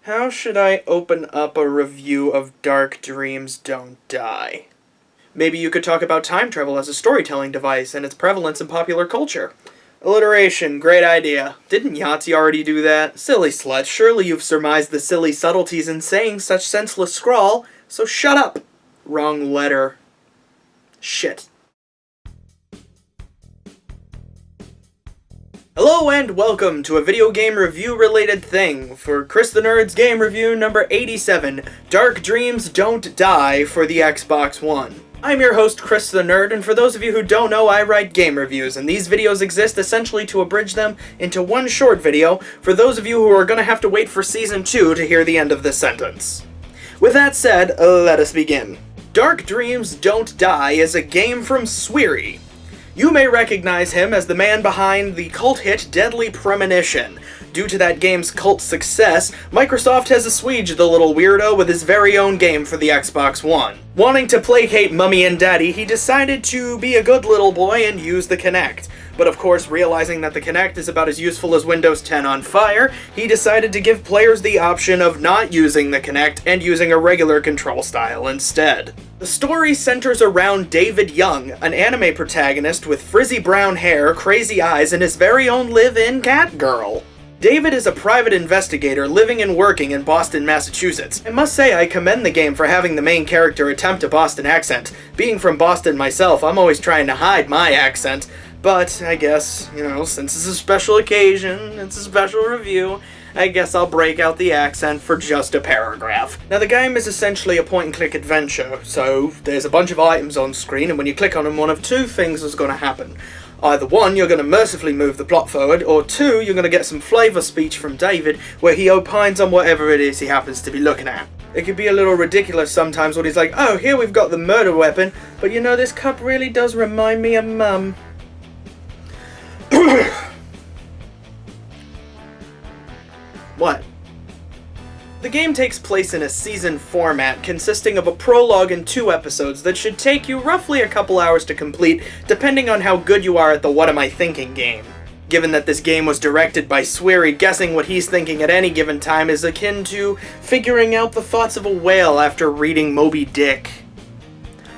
How should I open up a review of Dark Dreams Don't Die? Maybe you could talk about time travel as a storytelling device and its prevalence in popular culture. Alliteration, great idea. Didn't Yahtzee already do that? Silly slut, surely you've surmised the silly subtleties in saying such senseless scrawl, so shut up! Wrong letter. Shit. Hello and welcome to a video game review related thing for Chris the Nerd's game review number 87, Dark Dreams Don't Die for the Xbox One. I'm your host Chris the Nerd, and for those of you who don't know, I write game reviews, and these videos exist essentially to abridge them into one short video for those of you who are going to have to wait for Season 2 to hear the end of this sentence. With that said, let us begin. Dark Dreams Don't Die is a game from Swery. You may recognize him as the man behind the cult hit Deadly Premonition. Due to that game's cult success, Microsoft has assuaged the little weirdo with his very own game for the Xbox One. Wanting to placate Mummy and Daddy, he decided to be a good little boy and use the Kinect. But of course, realizing that the Kinect is about as useful as Windows 10 on fire, he decided to give players the option of not using the Kinect and using a regular control style instead. The story centers around David Young, an anime protagonist with frizzy brown hair, crazy eyes, and his very own live-in cat girl. David is a private investigator living and working in Boston, Massachusetts. I must say I commend the game for having the main character attempt a Boston accent. Being from Boston myself, I'm always trying to hide my accent. But I guess, since it's a special occasion, it's a special review, I guess I'll break out the accent for just a paragraph. Now, the game is essentially a point-and-click adventure, so there's a bunch of items on screen, and when you click on them, one of two things is going to happen. Either one, you're going to mercifully move the plot forward, or two, you're going to get some flavor speech from David, where he opines on whatever it is he happens to be looking at. It could be a little ridiculous sometimes when he's like, oh, here we've got the murder weapon, but this cup really does remind me of Mum. What? The game takes place in a season format consisting of a prologue and 2 episodes that should take you roughly a couple hours to complete, depending on how good you are at the What Am I Thinking game. Given that this game was directed by Swery, guessing what he's thinking at any given time is akin to figuring out the thoughts of a whale after reading Moby Dick.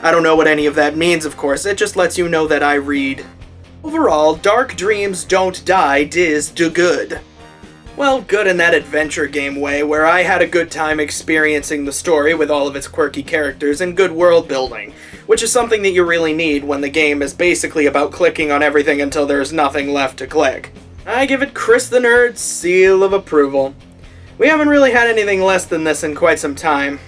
I don't know what any of that means, of course, it just lets you know that I read. Overall, Dark Dreams Don't Die is good. Well, good in that adventure game way, where I had a good time experiencing the story with all of its quirky characters and good world building, which is something that you really need when the game is basically about clicking on everything until there's nothing left to click. I give it Chris the Nerd's seal of approval. We haven't really had anything less than this in quite some time.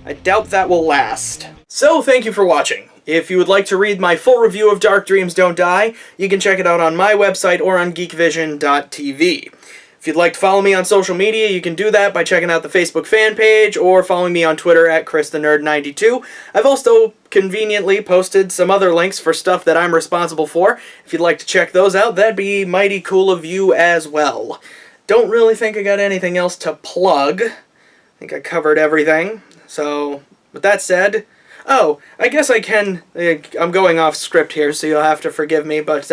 I doubt that will last. So, thank you for watching. If you would like to read my full review of Dark Dreams Don't Die, you can check it out on my website or on geekvision.tv. If you'd like to follow me on social media, you can do that by checking out the Facebook fan page or following me on Twitter at ChrisTheNerd92. I've also conveniently posted some other links for stuff that I'm responsible for. If you'd like to check those out, that'd be mighty cool of you as well. Don't really think I got anything else to plug. I think I covered everything. So, with that said... Oh, I guess I can, I'm going off script here, so you'll have to forgive me, but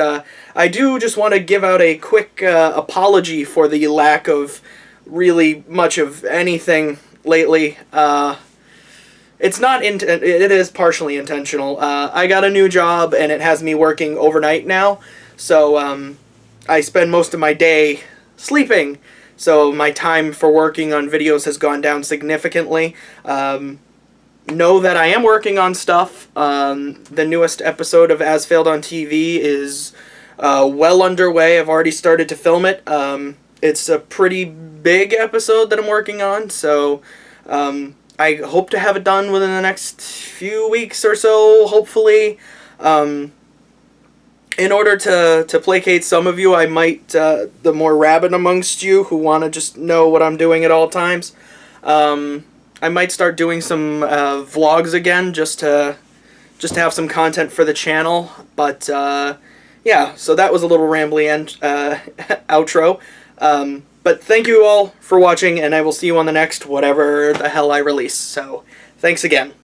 I do just want to give out a quick apology for the lack of really much of anything lately. It is partially intentional. I got a new job, and it has me working overnight now, so I spend most of my day sleeping, so my time for working on videos has gone down significantly. Know that I am working on stuff. The newest episode of As Failed on TV is well underway. I've already started to film it. It's a pretty big episode that I'm working on, so I hope to have it done within the next few weeks or so, hopefully. In order to placate some of you, I might, the more rabid amongst you who want to just know what I'm doing at all times, I might start doing some vlogs again, just to have some content for the channel. But yeah, so that was a little rambly outro. But thank you all for watching, and I will see you on the next whatever the hell I release. So thanks again.